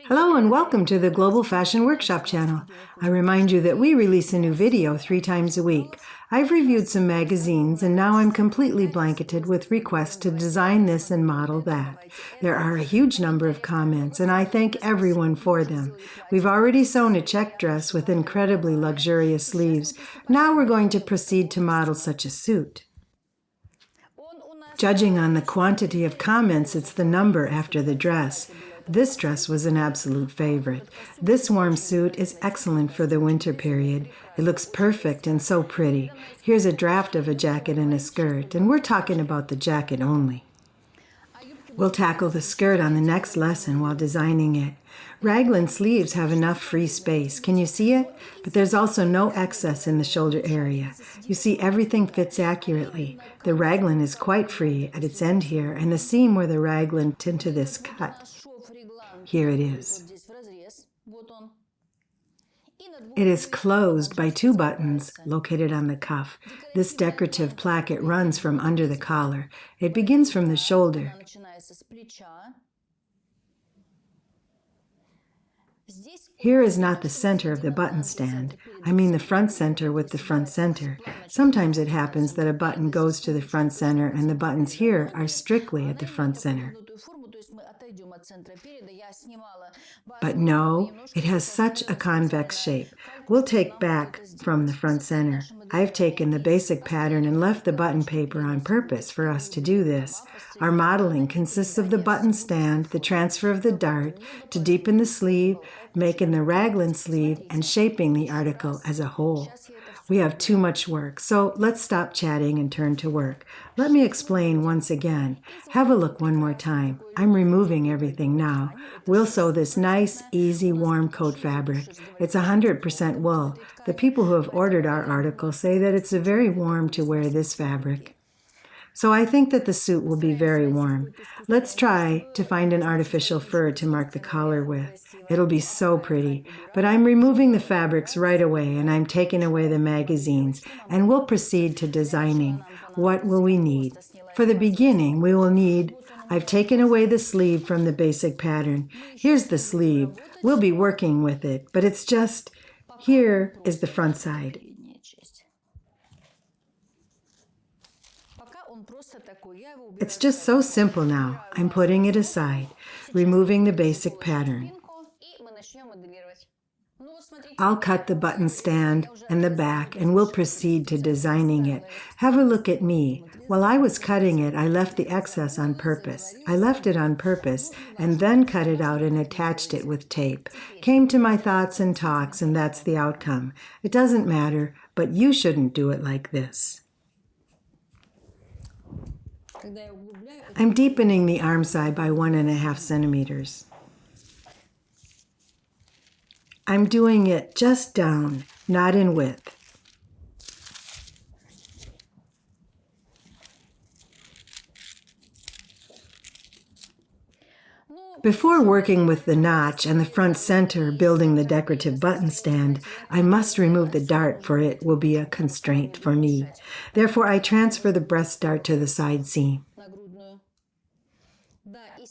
Hello and welcome to the Global Fashion Workshop channel. I remind you that we release a new video 3 times a week. I've reviewed some magazines and now I'm completely blanketed with requests to design this and model that. There are a huge number of comments and I thank everyone for them. We've already sewn a check dress with incredibly luxurious sleeves. Now we're going to proceed to model such a suit. Judging on the quantity of comments, it's the number after the dress. This dress was an absolute favorite. This warm suit is excellent for the winter period. It looks perfect and so pretty. Here's a draft of a jacket and a skirt, and we're talking about the jacket only. We'll tackle the skirt on the next lesson while designing it. Raglan sleeves have enough free space. Can you see it? But there's also no excess in the shoulder area. You see, everything fits accurately. The raglan is quite free at its end here, and the seam where the raglan into this cut. Here it is. It is closed by 2 buttons located on the cuff. This decorative placket runs from under the collar. It begins from the shoulder. Here is not the center of the button stand. I mean the front center with the front center. Sometimes it happens that a button goes to the front center and the buttons here are strictly at the front center. But no, it has such a convex shape. We'll take back from the front center. I've taken the basic pattern and left the button paper on purpose for us to do this. Our modeling consists of the button stand, the transfer of the dart, to deepen the sleeve, making the raglan sleeve, and shaping the article as a whole. We have too much work, so let's stop chatting and turn to work. Let me explain once again. Have a look one more time. I'm removing everything now. We'll sew this nice, easy, warm coat fabric. It's 100% wool. The people who have ordered our article say that it's very warm to wear this fabric. So I think that the suit will be very warm. Let's try to find an artificial fur to mark the collar with. It'll be so pretty. But I'm removing the fabrics right away and I'm taking away the magazines and we'll proceed to designing. What will we need? For the beginning, we will need, I've taken away the sleeve from the basic pattern. Here's the sleeve. We'll be working with it, but it's just, here is the front side. It's just so simple now. I'm putting it aside, removing the basic pattern. I'll cut the button stand and the back and we'll proceed to designing it. Have a look at me. While I was cutting it, I left the excess on purpose. I left it on purpose and then cut it out and attached it with tape. Came to my thoughts and talks and that's the outcome. It doesn't matter, but you shouldn't do it like this. I'm deepening the arm side by 1.5 centimeters. I'm doing it just down, not in width. Before working with the notch and the front center building the decorative button stand, I must remove the dart for it will be a constraint for me. Therefore, I transfer the breast dart to the side seam.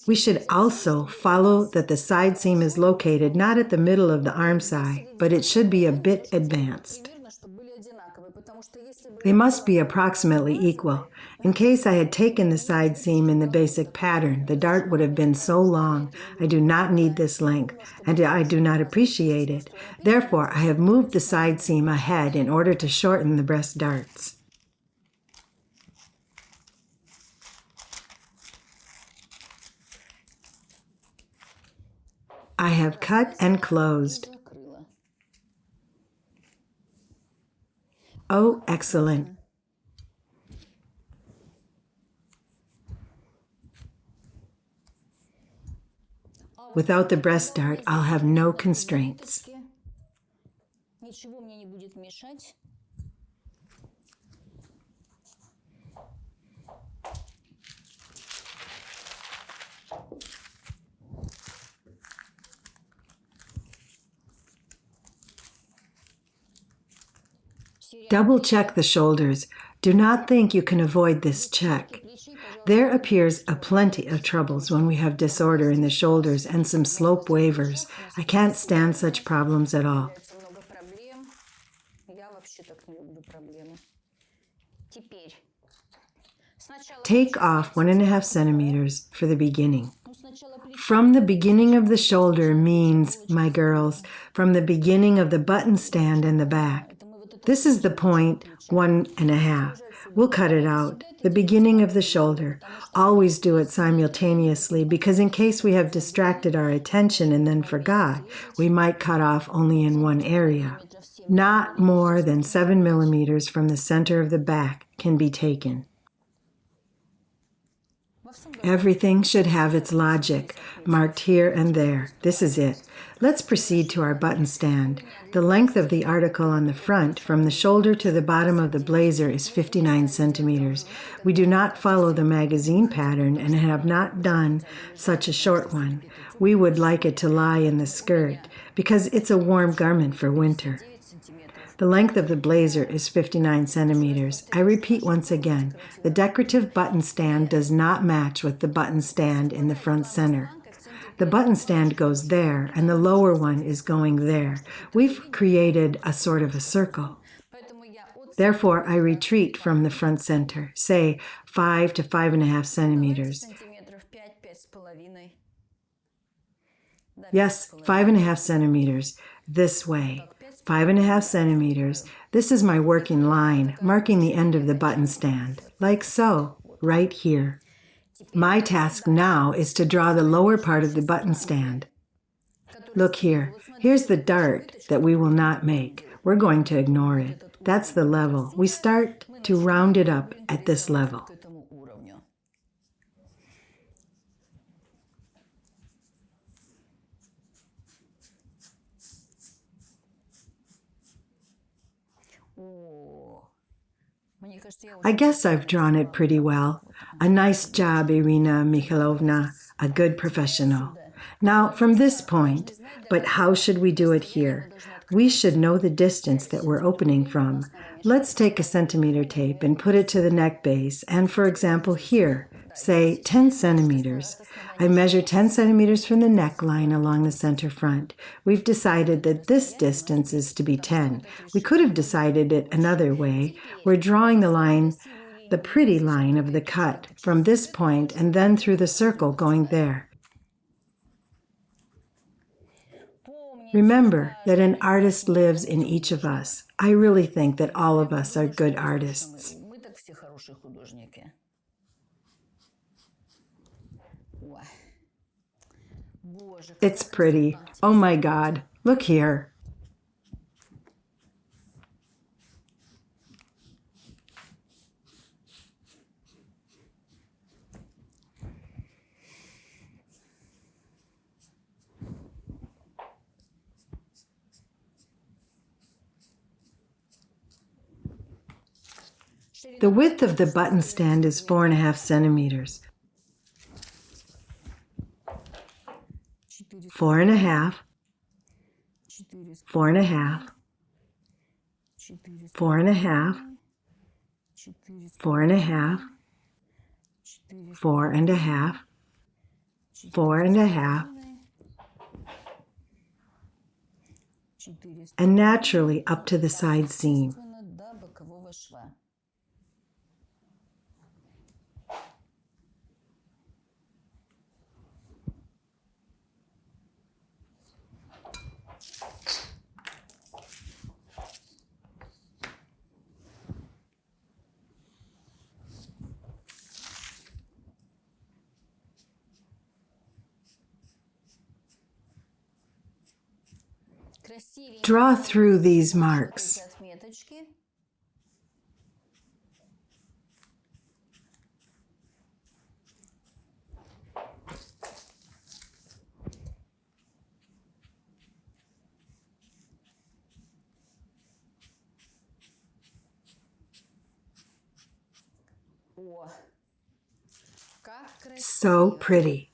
We should also follow that the side seam is located not at the middle of the arm side, but it should be a bit advanced. They must be approximately equal. In case I had taken the side seam in the basic pattern, the dart would have been so long. I do not need this length, and I do not appreciate it. Therefore, I have moved the side seam ahead in order to shorten the breast darts. I have cut and closed. Oh, excellent. Without the breast dart, I'll have no constraints. Double check the shoulders. Do not think you can avoid this check. There appears a plenty of troubles when we have disorder in the shoulders and some slope wavers. I can't stand such problems at all. Take off 1.5 centimeters for the beginning. From the beginning of the shoulder means, my girls, from the beginning of the button stand and the back. This is the point 1.5. We'll cut it out. The beginning of the shoulder. Always do it simultaneously because in case we have distracted our attention and then forgot, we might cut off only in one area. Not more than 7 millimeters from the center of the back can be taken. Everything should have its logic, marked here and there. This is it. Let's proceed to our button stand. The length of the article on the front, from the shoulder to the bottom of the blazer, is 59 centimeters. We do not follow the magazine pattern and have not done such a short one. We would like it to lie in the skirt because it's a warm garment for winter. The length of the blazer is 59 centimeters. I repeat once again, the decorative button stand does not match with the button stand in the front center. The button stand goes there, and the lower one is going there. We've created a sort of a circle. Therefore, I retreat from the front center, say 5 to 5.5 centimeters. Yes, 5.5 centimeters, this way. 5.5 centimeters. This is my working line, marking the end of the button stand, like so, right here. My task now is to draw the lower part of the button stand. Look here. Here's the dart that we will not make. We're going to ignore it. That's the level. We start to round it up at this level. I guess I've drawn it pretty well. A nice job, Irina Mikhailovna, a good professional. Now, from this point, but how should we do it here? We should know the distance that we're opening from. Let's take a centimeter tape and put it to the neck base, and for example here, say 10 centimeters. I measure 10 centimeters from the neckline along the center front. We've decided that this distance is to be 10. We could have decided it another way. We're drawing the line, the pretty line of the cut, from this point and then through the circle going there. Remember that an artist lives in each of us. I really think that all of us are good artists. It's pretty. Oh my God, look here. The width of the button stand is 4.5 centimeters. 4.5, 4.5, 4.5, 4.5, 4.5, 4.5, and naturally up to the side seam. Draw through these marks. So pretty.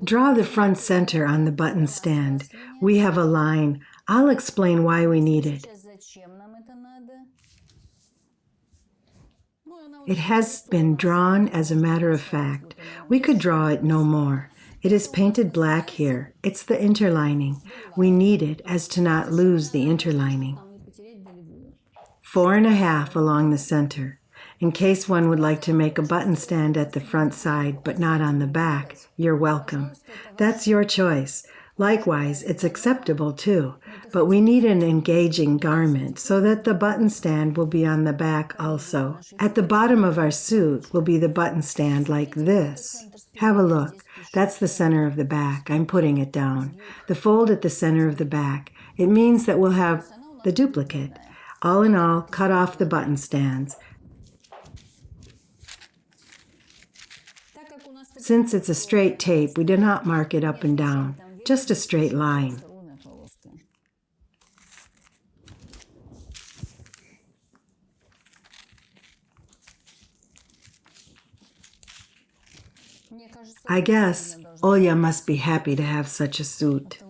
Draw the front center on the button stand. We have a line. I'll explain why we need it. It has been drawn as a matter of fact. We could draw it no more. It is painted black here. It's the interlining. We need it as to not lose the interlining. 4.5 along the center. In case one would like to make a button stand at the front side but not on the back, you're welcome. That's your choice. Likewise, it's acceptable too, but we need an engaging garment so that the button stand will be on the back also. At the bottom of our suit will be the button stand like this. Have a look. That's the center of the back. I'm putting it down. The fold at the center of the back. It means that we'll have the duplicate. All in all, cut off the button stands. Since it's a straight tape, we do not mark it up and down, just a straight line. I guess Olya must be happy to have such a suit.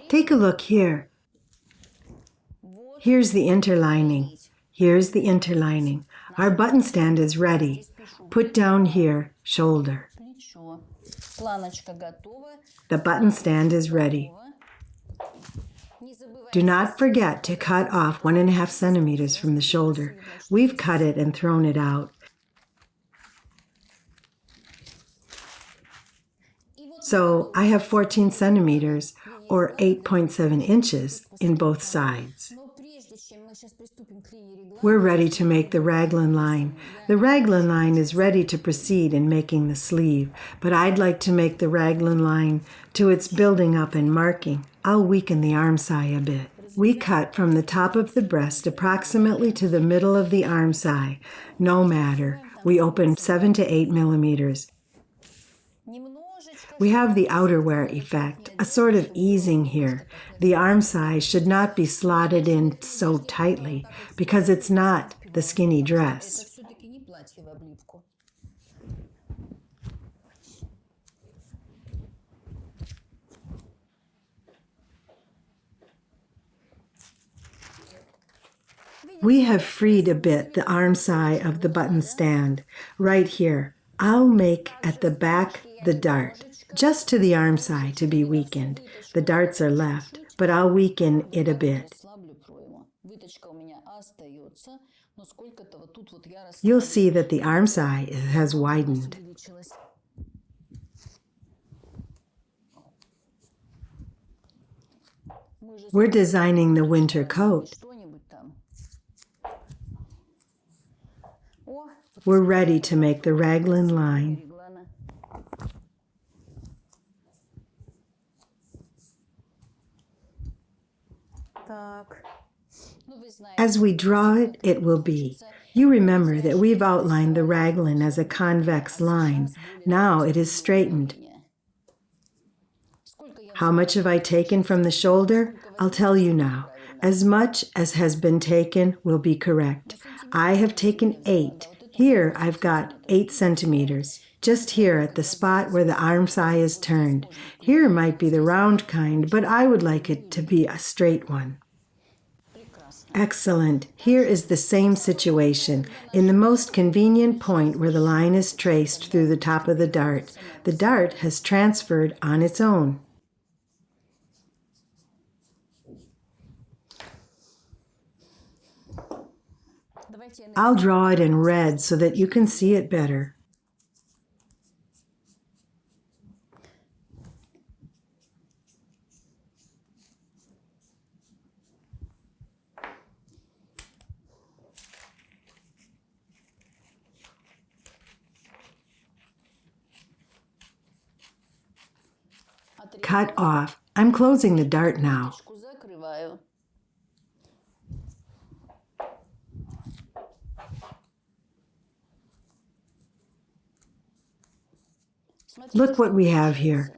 Take a look here. Here's the interlining. Here's the interlining. Our button stand is ready. Put down here, shoulder. The button stand is ready. Do not forget to cut off 1.5 centimeters from the shoulder. We've cut it and thrown it out. So I have 14 centimeters or 8.7 inches in both sides. We're ready to make the raglan line. The raglan line is ready to proceed in making the sleeve, but I'd like to make the raglan line to its building up and marking. I'll weaken the arm side a bit. We cut from the top of the breast approximately to the middle of the arm side. No matter. We open 7 to 8 millimeters. We have the outerwear effect, a sort of easing here. The arm size should not be slotted in so tightly because it's not the skinny dress. We have freed a bit the arm side of the button stand. Right here, I'll make at the back the dart, just to the arm side to be weakened. The darts are left, but I'll weaken it a bit. You'll see that the arm side has widened. We're designing the winter coat. We're ready to make the raglan line. As we draw it, it will be. You remember that we've outlined the raglan as a convex line. Now it is straightened. How much have I taken from the shoulder? I'll tell you now. As much as has been taken will be correct. I have taken 8. Here I've got 8 centimeters. Just here at the spot where the arm side is turned. Here might be the round kind, but I would like it to be a straight one. Excellent. Here is the same situation, in the most convenient point where the line is traced through the top of the dart. The dart has transferred on its own. I'll draw it in red so that you can see it better. cut off. I'm closing the dart now. Look what we have here.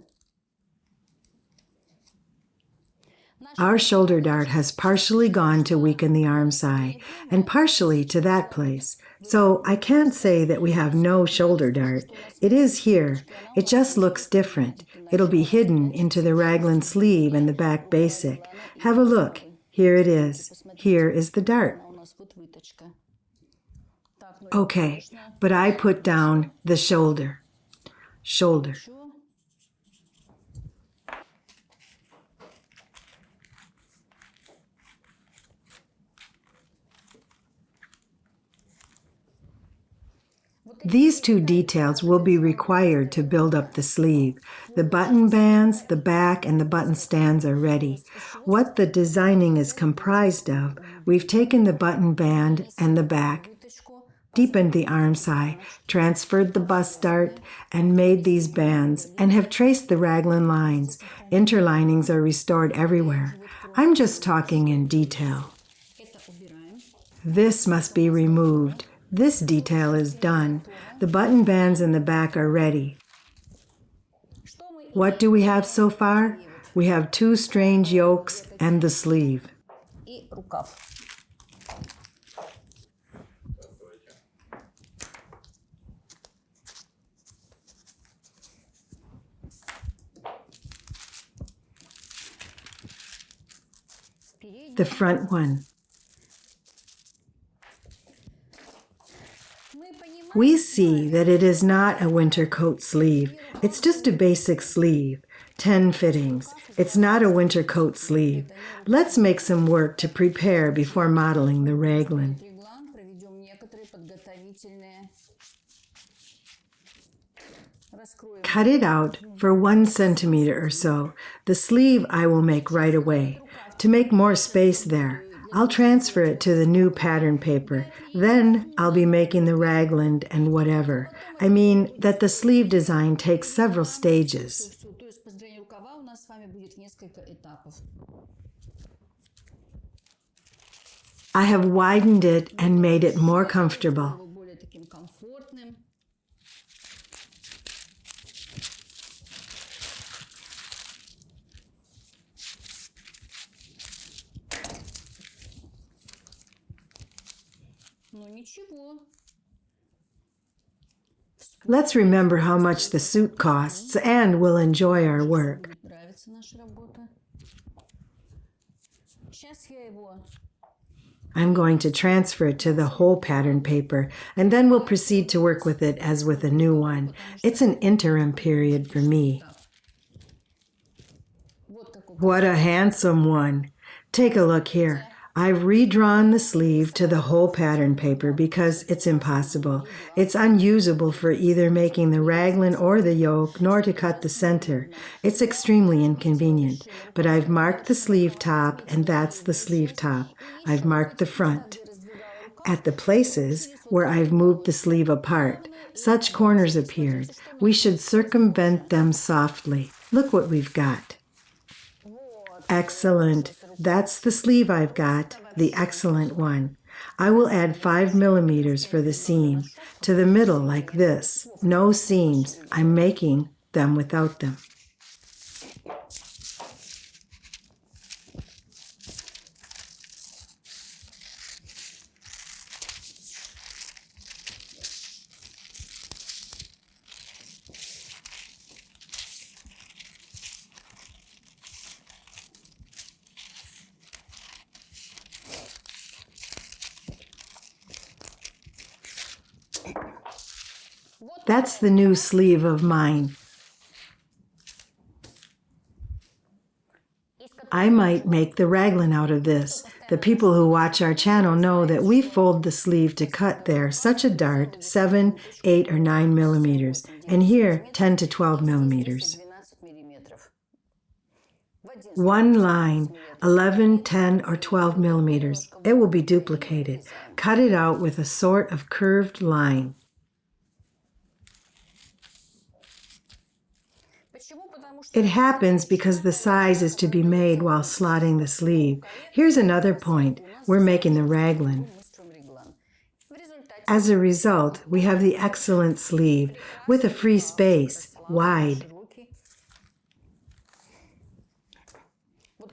Our shoulder dart has partially gone to weaken the arm's eye and partially to that place. So I can't say that we have no shoulder dart. It is here. It just looks different. It'll be hidden into the raglan sleeve and the back basic. Have a look. Here it is. Here is the dart. Okay, but I put down the shoulder. Shoulder. These two details will be required to build up the sleeve. The button bands, the back, and the button stands are ready. What the designing is comprised of, we've taken the button band and the back, deepened the arm's eye, transferred the bust dart, and made these bands, and have traced the raglan lines. Interlinings are restored everywhere. I'm just talking in detail. This must be removed. This detail is done. The button bands in the back are ready. What do we have so far? We have two strange yokes and the sleeve. The front one. We see that it is not a winter coat sleeve. It's just a basic sleeve. 10 fittings. It's not a winter coat sleeve. Let's make some work to prepare before modeling the raglan. Cut it out for 1 centimeter or so. The sleeve I will make right away. To make more space there, I'll transfer it to the new pattern paper. Then I'll be making the raglan and whatever. I mean that the sleeve design takes several stages. I have widened it and made it more comfortable. Let's remember how much the suit costs and we'll enjoy our work. I'm going to transfer it to the whole pattern paper, and then we'll proceed to work with it as with a new one. It's an interim period for me. What a handsome one! Take a look here. I've redrawn the sleeve to the whole pattern paper because it's impossible. It's unusable for either making the raglan or the yoke, nor to cut the center. It's extremely inconvenient. But I've marked the sleeve top, and that's the sleeve top. I've marked the front. At the places where I've moved the sleeve apart, such corners appeared. We should circumvent them softly. Look what we've got. Excellent. That's the sleeve I've got, the excellent one. I will add 5 millimeters for the seam. To the middle like this. No seams. I'm making them without them. That's the new sleeve of mine. I might make the raglan out of this. The people who watch our channel know that we fold the sleeve to cut there such a dart, 7, 8, or 9 millimeters, and here 10 to 12 millimeters. One line, 11, 10, or 12 millimeters. It will be duplicated. Cut it out with a sort of curved line. It happens because the size is to be made while slotting the sleeve. Here's another point. We're making the raglan. As a result, we have the excellent sleeve with a free space, wide.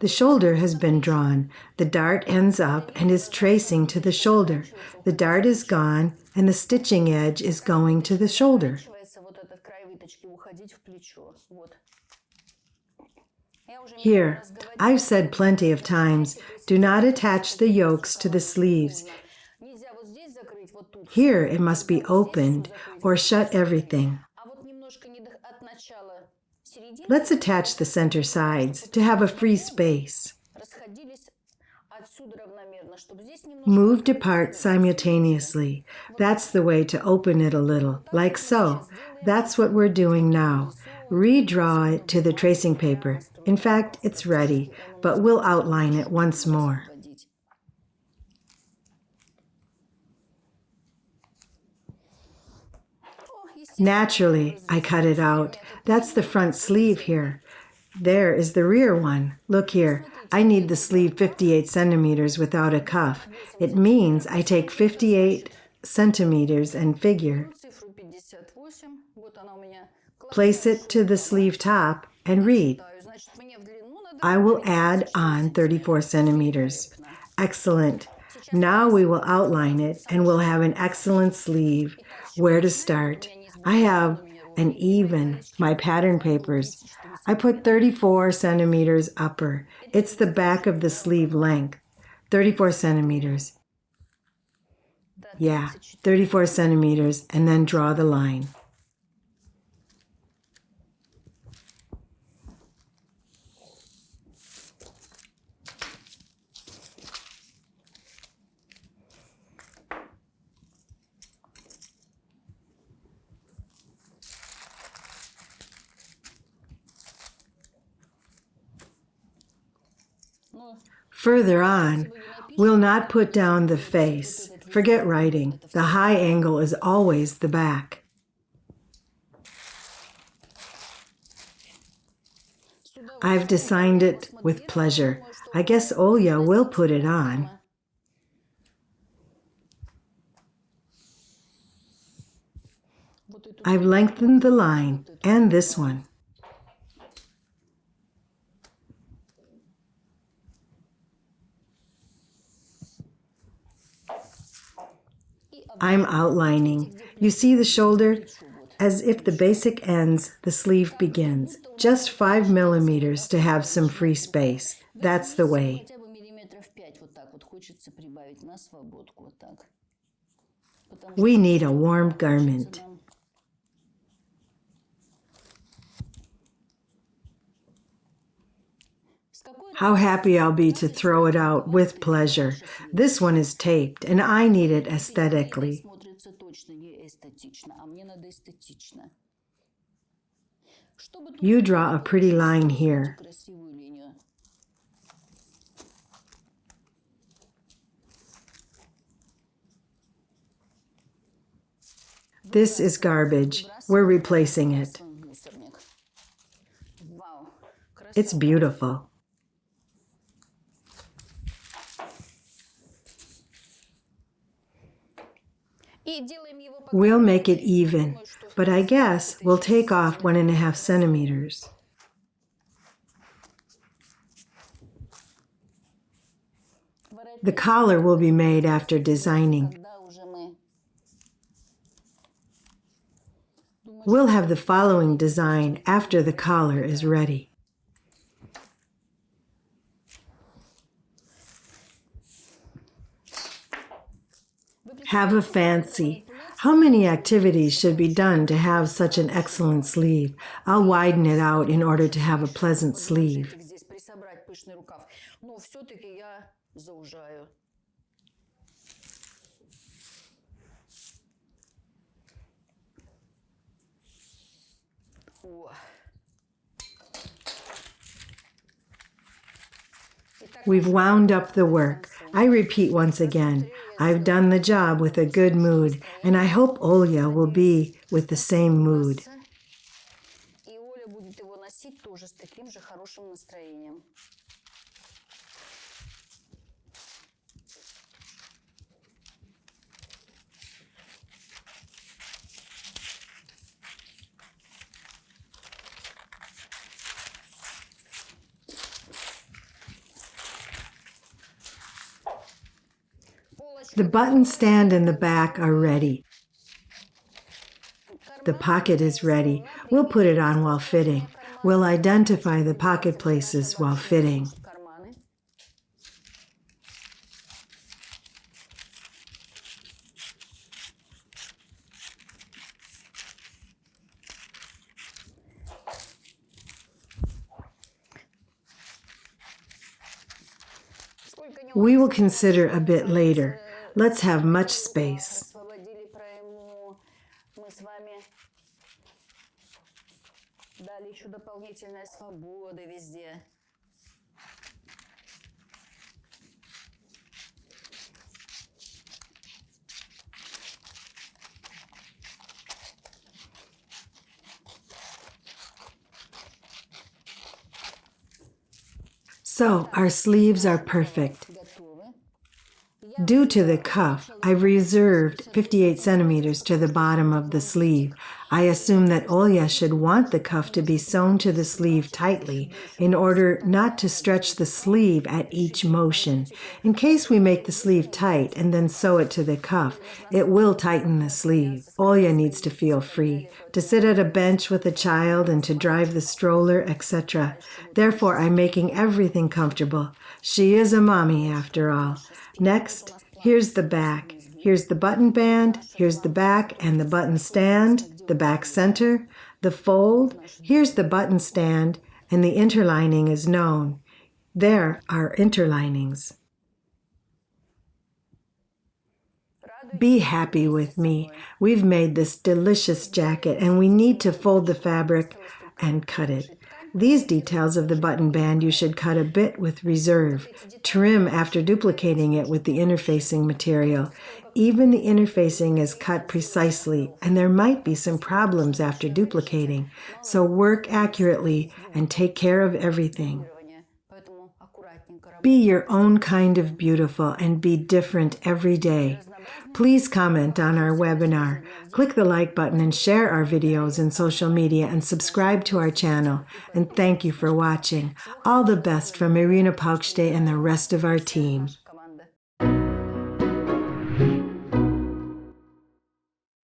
The shoulder has been drawn. The dart ends up and is tracing to the shoulder. The dart is gone and the stitching edge is going to the shoulder. Here, I've said plenty of times, do not attach the yokes to the sleeves. Here it must be opened or shut everything. Let's attach the center sides to have a free space. Moved apart simultaneously. That's the way to open it a little, like so. That's what we're doing now. Redraw it to the tracing paper. In fact, it's ready, but we'll outline it once more. Naturally, I cut it out. That's the front sleeve here. There is the rear one. Look here. I need the sleeve 58 centimeters without a cuff. It means I take 58 centimeters and figure. Place it to the sleeve top and read. I will add on 34 centimeters. Excellent. Now we will outline it and we'll have an excellent sleeve. Where to start? I have an even, my pattern papers. I put 34 centimeters upper. It's the back of the sleeve length. 34 centimeters. Yeah, 34 centimeters, and then draw the line. Further on, we'll not put down the face. Forget writing. The high angle is always the back. I've designed it with pleasure. I guess Olya will put it on. I've lengthened the line and this one. I'm outlining. You see the shoulder? As if the basic ends, the sleeve begins. Just 5 millimeters to have some free space. That's the way. We need a warm garment. How happy I'll be to throw it out with pleasure. This one is taped, and I need it aesthetically. You draw a pretty line here. This is garbage. We're replacing it. It's beautiful. We'll make it even, but I guess we'll take off 1.5 centimeters. The collar will be made after designing. We'll have the following design after the collar is ready. Have a fancy. How many activities should be done to have such an excellent sleeve? I'll widen it out in order to have a pleasant sleeve. We've wound up the work. I repeat once again, I've done the job with a good mood, and I hope Olya will be with the same mood. The button stand and the back are ready. The pocket is ready. We'll put it on while fitting. We'll identify the pocket places while fitting. We will consider a bit later. Let's have much space. So, our sleeves are perfect. Due to the cuff, I've reserved 58 centimeters to the bottom of the sleeve. I assume that Olya should want the cuff to be sewn to the sleeve tightly in order not to stretch the sleeve at each motion. In case we make the sleeve tight and then sew it to the cuff, it will tighten the sleeve. Olya needs to feel free, to sit at a bench with a child and to drive the stroller, etc. Therefore, I'm making everything comfortable. She is a mommy after all. Next, here's the back. Here's the button band, here's the back and the button stand, the back center, the fold, here's the button stand, and the interlining is known. There are interlinings. Be happy with me. We've made this delicious jacket and we need to fold the fabric and cut it. These details of the button band you should cut a bit with reserve. Trim after duplicating it with the interfacing material. Even the interfacing is cut precisely, and there might be some problems after duplicating. So work accurately and take care of everything. Be your own kind of beautiful and be different every day. Please comment on our webinar. Click the like button and share our videos in social media and subscribe to our channel. And thank you for watching. All the best from Irina Paukshte and the rest of our team.